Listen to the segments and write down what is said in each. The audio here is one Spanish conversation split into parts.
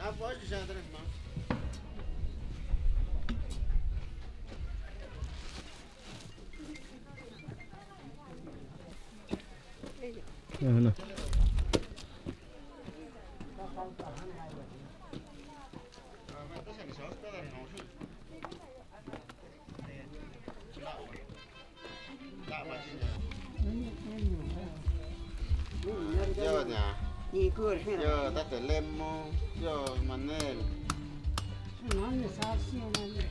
Ah, pode já, André, irmão. Ano. Yo nhà. Yo ta te lemo, yo Manel.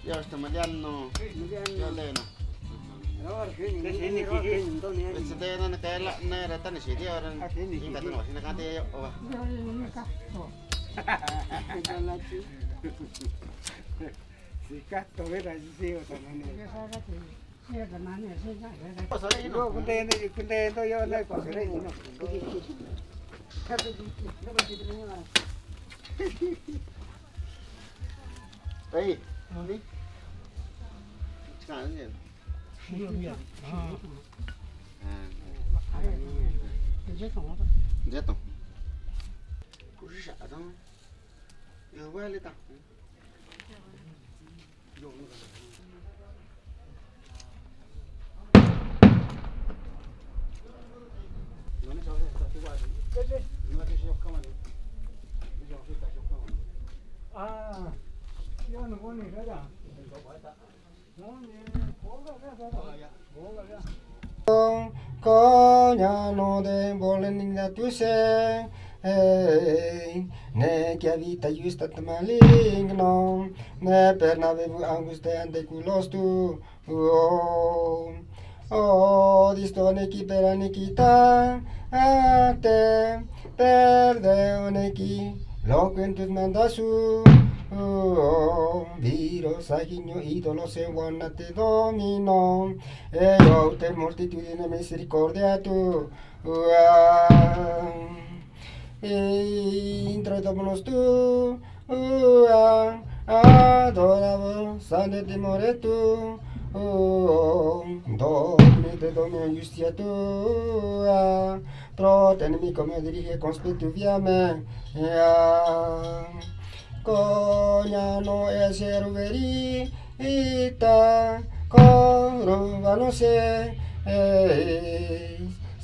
Yo Mariano, yo Lena. Presidente na kaya na rata ni sidi orang. Ingat no, sini kan dia oh. Si cazzo vera si o tamane. Yo contento yo no pasaré no. Đây, đi. Cái gì? Rất tốt. Cũng rất sợ đó. Yêu quá lên tao. Ah, io non voglio vedere. Có nhà nó đêm bò lên ninh là tuổi xe ne che vita giusta maligno ne per nave anguste ante culos tu Odistoneki peranekita ate perdeoneki loquentus mandasu viro saginio idolo se te domino e te multitudine misericordia tu introdomonos tu adoramos sante timore tu Domine de Domine justia tua, pro te nemico mio dirige conspettu via me, cognano essere verita, coruvano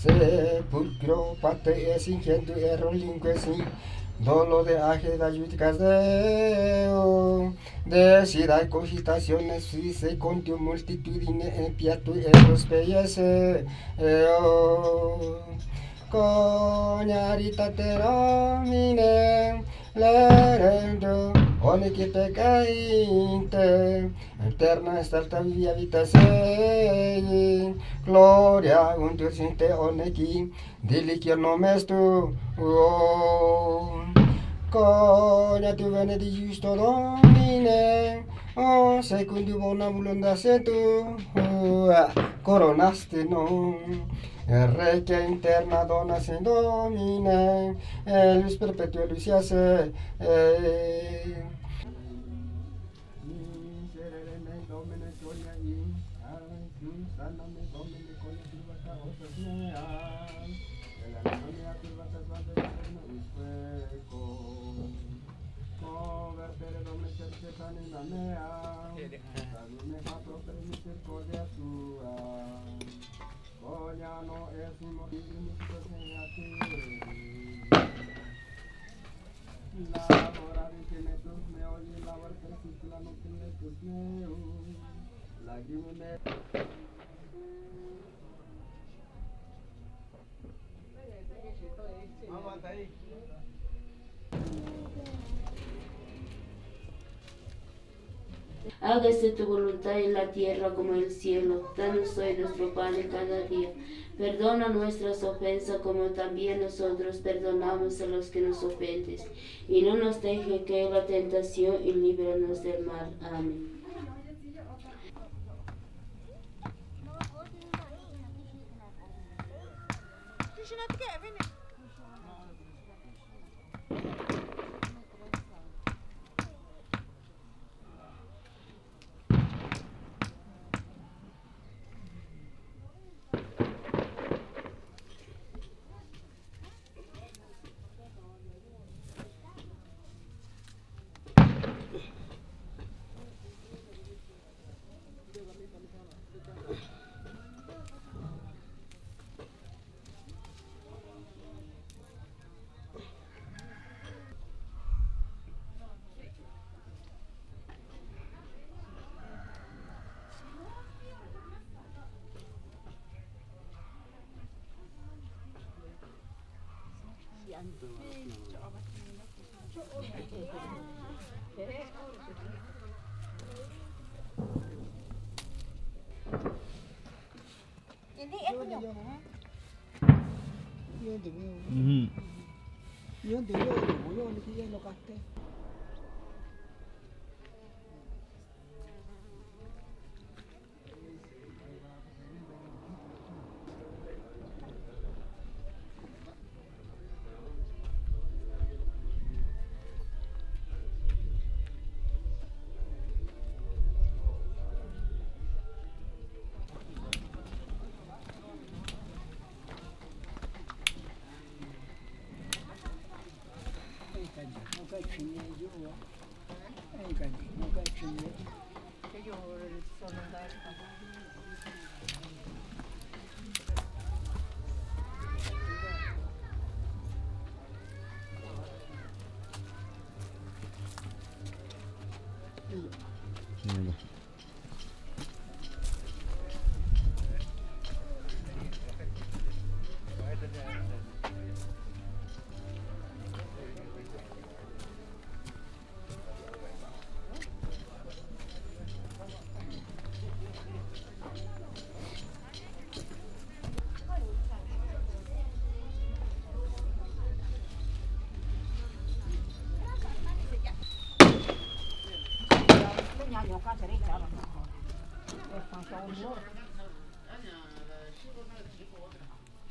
sepulcro pate es ingentu errolinque sin, dolo de ageda judicat Deo, decidae cogitationes suisse contium multitudine piatu eros peiese, coniaritate Domine, lerendo, onici peccainte, eterna est alta via vita sei, gloria untur sinte onici, dilicio nomes tu, conia tu venedi justo Domine, secundum bona voluntas tu, coronaste non, requia interna donas in Domine, lus perpetua luciase, miserere me Domine gloria in, sana me Domine conia turbata osas meas, la gloria turbata santa eterna usqueco, convertere Domine cercetan in la mea, salve a propter misericordia tua, cogliano es immortifico segnati, lavorare che ne tus meoli, lavar per tutti la notte ne tus meu, lagrime Hágase tu voluntad en la tierra como en el cielo. Danos hoy nuestro pan de cada día. Perdona nuestras ofensas como también nosotros perdonamos a los que nos ofenden. Y no nos dejes caer en la tentación y líbranos del mal. Amén.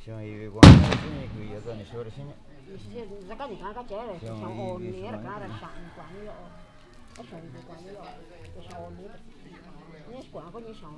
시험 이외 광고에 그 여자는 시월에 신이 ra cái gì cái chế này xong ồn nía ra cái là sẵn quán lộ cái sồn thì quán lộ cái sồn nía nía quán có như sồn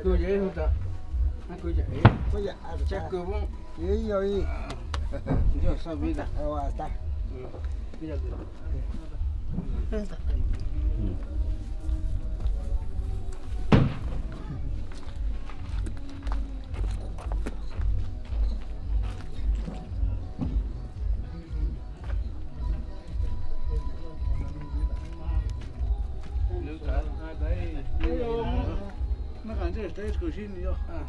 Tôi dễ hơn ta. Tôi dễ. Tôi dễ. Chắc cứ không. Dễ rồi. Giờ sao biết ta? Ta. Bây giờ. nó còn cái cái cửa xin nữa à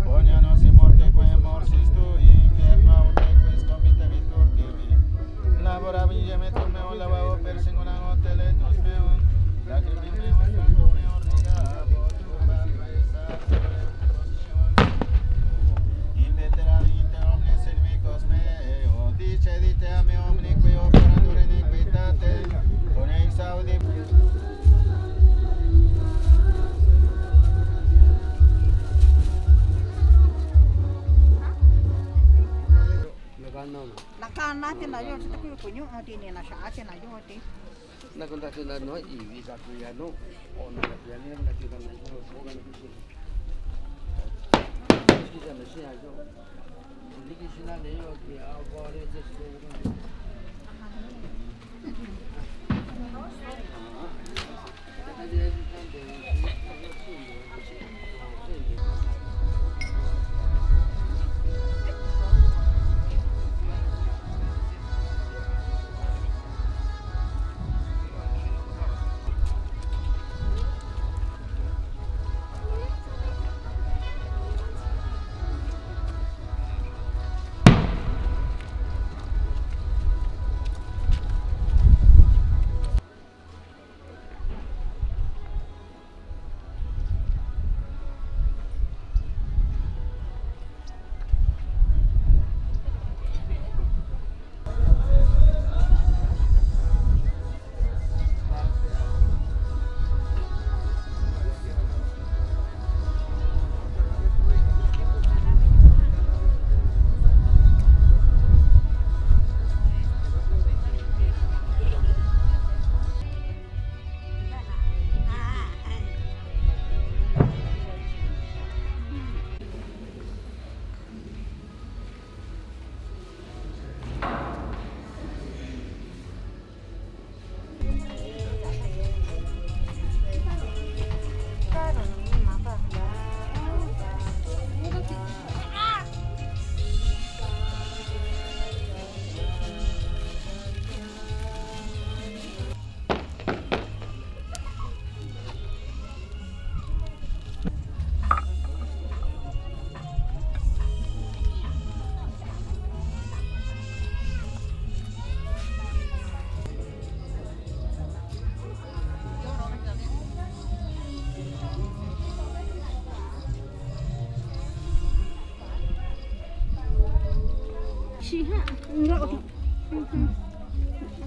Ognanos y morte quae morsis tu infierno aute quis convite vitur tibi. Labora vigeme tu meo lavabo per singulam hoteletus meum. Lacrimi meum sangu meum rigabo turba praesa invetera vite omnes inimicos meo. Dice dite a me omniqui operantur iniquitate. Ponex audi. Nakan natin na yun, sa tayo punyo, hindi na siya atin na yun. Nakunta sila no, iwi sa kuyano. O nakapiyano yung nakita na ito. Bukan na ito. Kita na siya ito. Hindi ka sila na yun. Kaya ako rin sa school.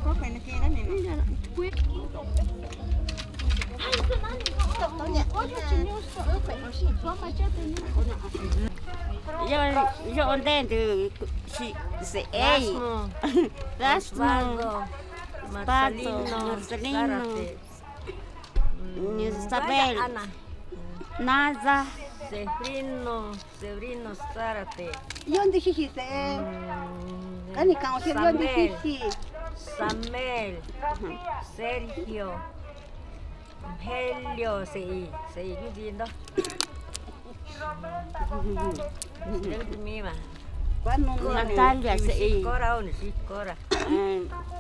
Có phải là kia đó này mà. Yo dentro se ei. Rasmo. Marcelino. Isabel. Naza. Severino Zárate. Yon di sisi se. Ani kang se yon di sisi. Samuel. Sergio. Helio sei cái gì đó. Del mima. Natalia sei. Cora o si cora.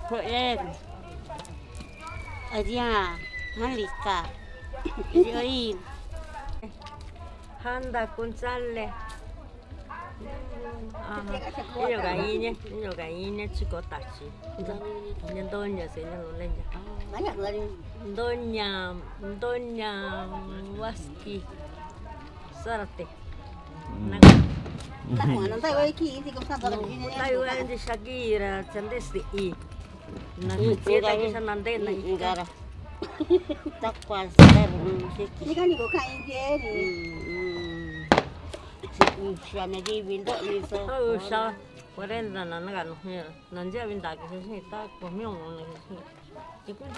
Poet. Adia. Malika. Join. Handa González. Niño gallina chico tachi. Doña señor leña. Doña Waski Zárate. Tayo di Shakira chandesti i. Nakita kita nande na Ingara. Takwal ser. Ni kan ni ko kain je ni. xa này đi bên đó đi sao sao qua đây là nó gần here nó giờ bên đại cái gì ta có miếng này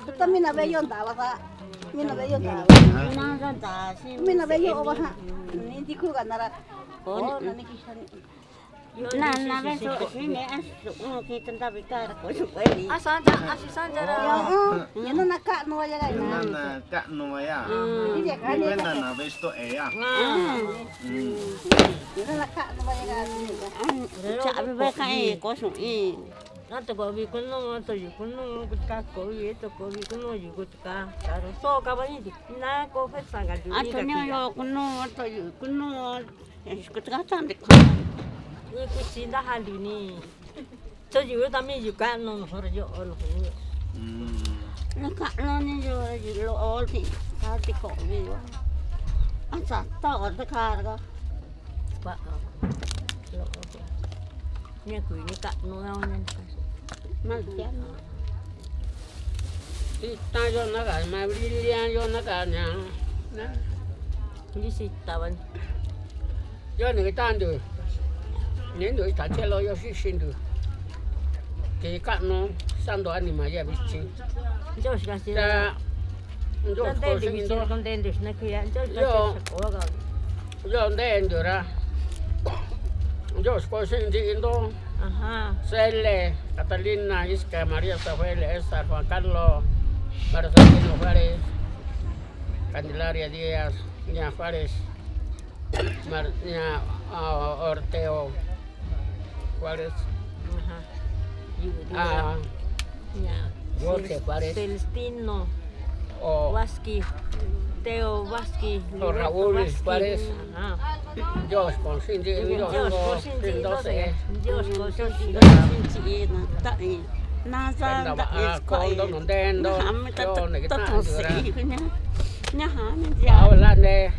Kita mina beyon tawa ka. Mina beyon tawa. nó ra ta xin Mina beyon oba ha. Ninti ku ka nara. Oh, nani kishan. na bên số suy mẹ ăn số khi chúng ta bị cái có số cái gì asanja Yo, yan na ka no ya ga na. Nana kak no ya. Ni je ka ni. Nana na vesto ya. Yan na ka no ya ga. chả bị cái cái có số gì nó tụi có bị con nó tụi con nó cái cá có gì tụi có bị con nó gì cái cá rồi số cá bao nhiêu na có phải sang cái gì à tôi nhớ yo con nó cái cá tan được cái xin đã hành đi nè cho dù tao mới dù cá nó hơi rồi nó nó cá nó như rồi lo thì cá thì có gì anh sao tao ở cái cá đó ba nghe cười như cá nó nên mà chén Ta yo na ga ma brilliant yo na ga nya. cái gì tao anh Yo ni tan du. Nen du ta che lo yo si sin du. Ke ka no san do ani ma ya bi chi. cho cái gì Ta yo con ko tên sin đi do. con tên đi nó kia cho có rồi Yo den du ra. Yo ko sin di do. aha Cele, Catalina, Isca, María Samuel, César, Juan Carlos, Marcelino Juárez, Candelaria Díaz, Ña Juárez, Ña Orteo Juárez, aha Jorge Juárez, Celestino o Vasqui Teo Vasqui O Raúl Juárez. ajá Dios con Cindy, Dios có xin chị Dios đó sẽ Dios có xin chị đó xin chị nó tại na ra tại con đó nó đen đó, hàm ta cho này cái ta ta thằng được ra. sĩ cái nhá nhá hả mình Áo già lan nè,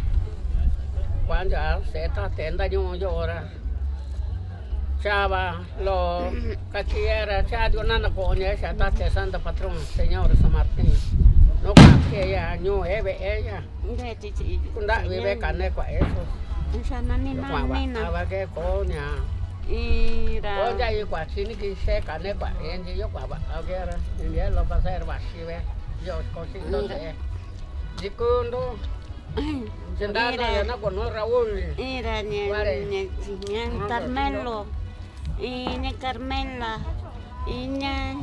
quán giờ sẽ ta tiền ta nhung vô ra. Cha ba lo cachiera cha di una coña cha ta te santa patrón señor San Martín. No que ya ñu ebe ella. đây chị Kun da vive carne kwa eso. sao nó nên Kwa nó nên ba ba que coña. y ra Có dây quả xin cái xe carne quả en gì quả ba agera. En ya lo pasar va si ve. Yo cocino de. Di kundo. Sendal ya na con Raúl. y ra nhà Carmelo y nhà Carmela y nhà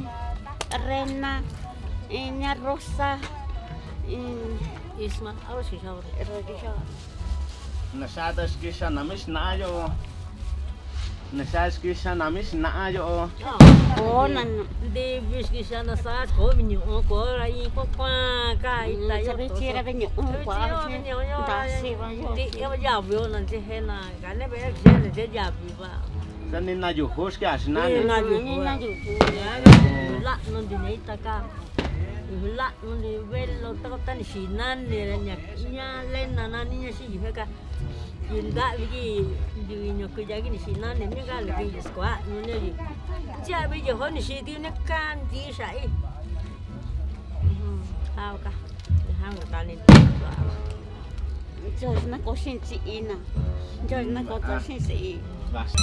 Rena y nhà Rosa y Isma ahora sí ahora Rodrigo Nasadas kisha namis na yo. Nasadas kisha namis na yo. oh nan đi bis sana sa có mình nhiều có lại có qua cái tại sẽ biết chia ra bên những quá chứ đã xí vào thì em giờ biểu là thế hè là cái này bé sẽ là sẽ giờ biểu vào Sanin na yo hos que asna Ni ni. na ju ni na ju la non di nei ta ka la non di bello ta ta ni sinan ni nya nya lên na ni nya si he ka yin da gi di nyo ku ja gi ni sinan ni ni ga le gi squat no ne gi cha bây giờ ho ni si ti ne kan ti sai hao ka hao ta ni cho nó có xin chị nè cho nó có xin chị Vas.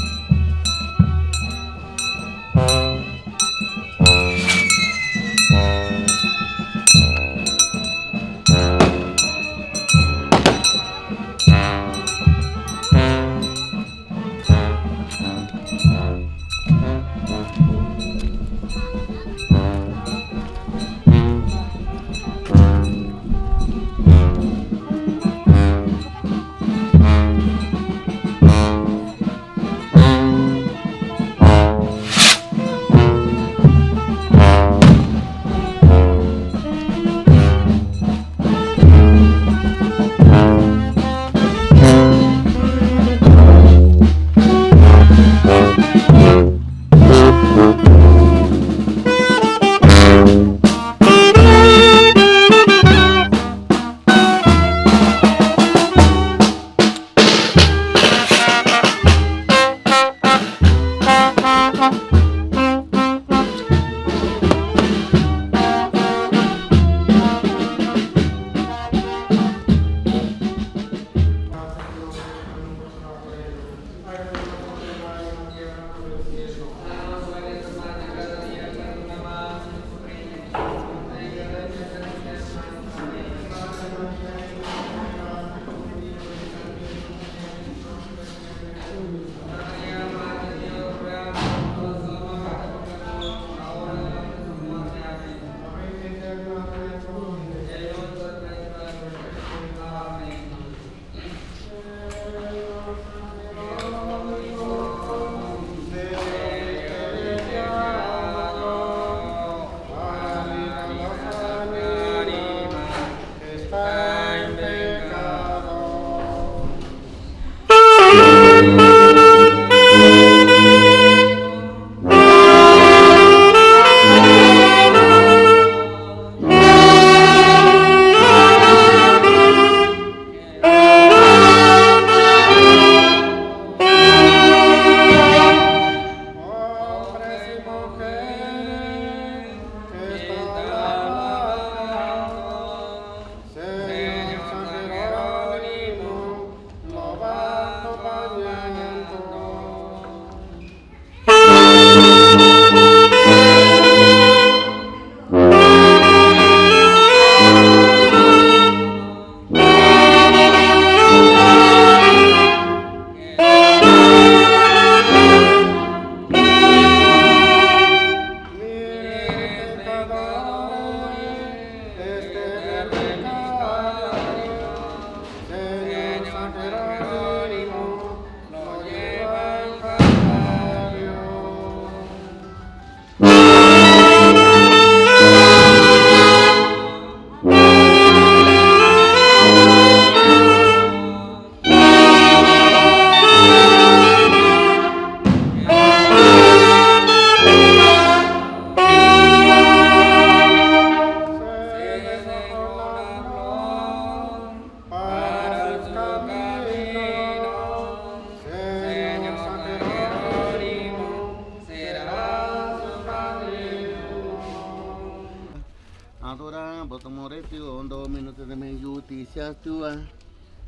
Adoramos tu moretio, Domino te de me justicia tua,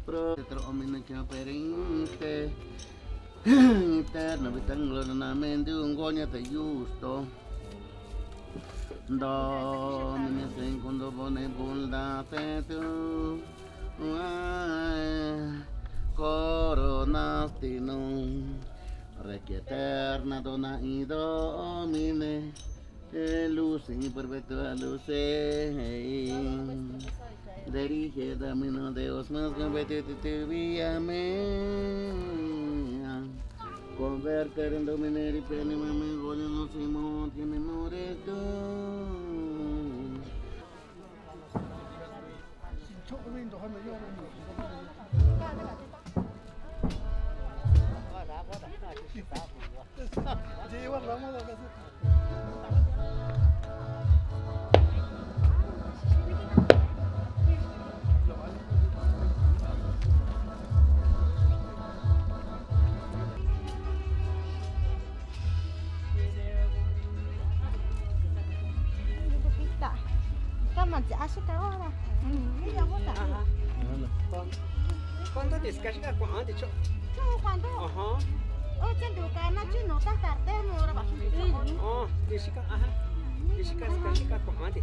pro te omine que perinte, eterno vitanglo na mente un gonia te justo. Domine secondo bone bondate tu, coronastinum, requie eterna dona i Domine. Luz y perpetua luz, dirige camino de Dios más competente tu vía mea. Converter en dominar y pene mame goya no se mo tiene moreto. ¿Cuánto descarga? ¿Cuánto? ¿Cuánto? Ajá. Trên đường cái nó chứ nó ta cả tên rồi là bảo Jessica, ajá. Jessica, ¿cuánto?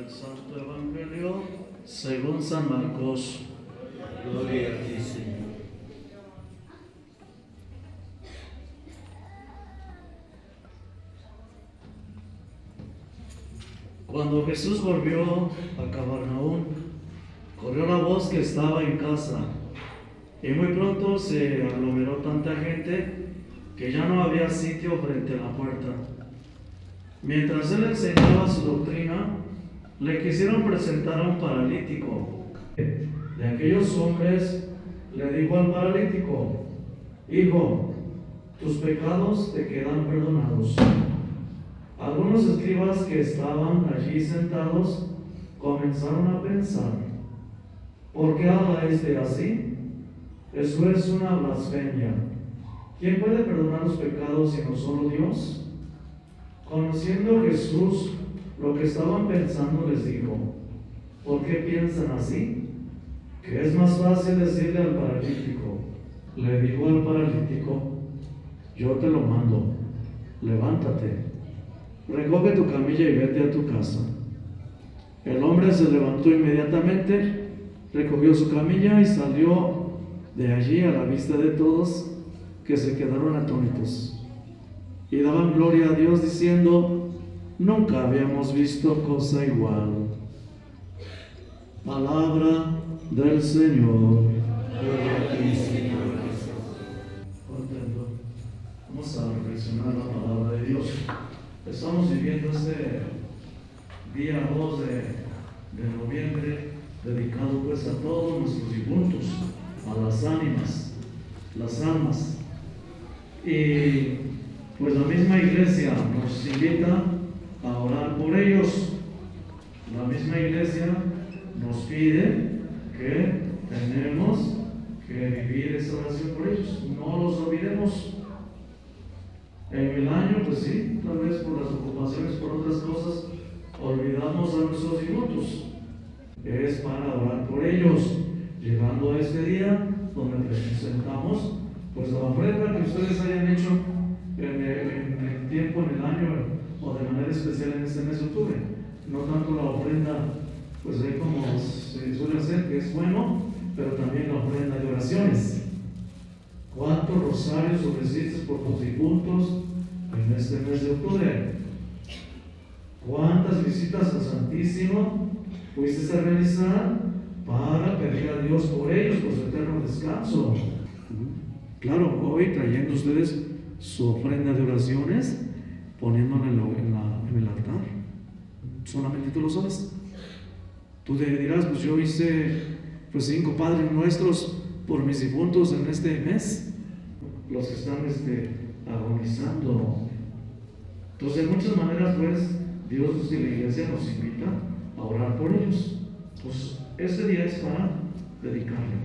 Santo Evangelio según San Marcos. Gloria a ti, Señor. Cuando Jesús volvió a Capernaum, corrió la voz que estaba en casa, y muy pronto se aglomeró tanta gente que ya no había sitio frente a la puerta. Mientras él enseñaba su doctrina, le quisieron presentar a un paralítico. De aquellos hombres le dijo al paralítico: Hijo, tus pecados te quedan perdonados. Algunos escribas que estaban allí sentados comenzaron a pensar: ¿por qué habla este así? Eso es una blasfemia. ¿Quién puede perdonar los pecados sino solo Dios? Conociendo Jesús lo que estaban pensando, les dijo: ¿por qué piensan así? Que es más fácil decirle al paralítico. Le dijo al paralítico: yo te lo mando, levántate, recoge tu camilla y vete a tu casa. El hombre se levantó inmediatamente, recogió su camilla y salió de allí a la vista de todos, que se quedaron atónitos y daban gloria a Dios diciendo: nunca habíamos visto cosa igual. Palabra del Señor. Gloria a ti, Señor Jesús. Contento. Vamos a reflexionar la palabra de Dios. Estamos viviendo este día 2 de noviembre, dedicado pues a todos nuestros difuntos, a las ánimas, las almas. Y pues la misma iglesia nos invita a orar por ellos. La misma iglesia nos pide que tenemos que vivir esa oración por ellos. No los olvidemos. En el año, pues sí, tal vez por las ocupaciones, por otras cosas, olvidamos a nuestros difuntos. Es para orar por ellos, llegando a este día donde presentamos pues la ofrenda que ustedes hayan hecho en el tiempo, en el año, o de manera especial en este mes de octubre. No tanto la ofrenda, pues ahí como se suele hacer, que es bueno, pero también la ofrenda de oraciones. ¿Cuántos rosarios ofreciste por tus difuntos en este mes de octubre? ¿Cuántas visitas al Santísimo fuiste a realizar para pedir a Dios por ellos, por su eterno descanso? Claro, hoy trayendo ustedes su ofrenda de oraciones, poniéndola en el altar. Solamente tú lo sabes. Tú te dirás: pues yo hice 5 Padres Nuestros por mis difuntos en este mes, los que están agonizando. Entonces, de muchas maneras, pues, Dios y la iglesia nos invita a orar por ellos. Pues este día es para dedicarlo.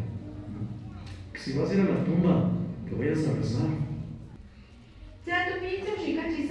Si vas a ir a la tumba, que vayas a rezar. Tradición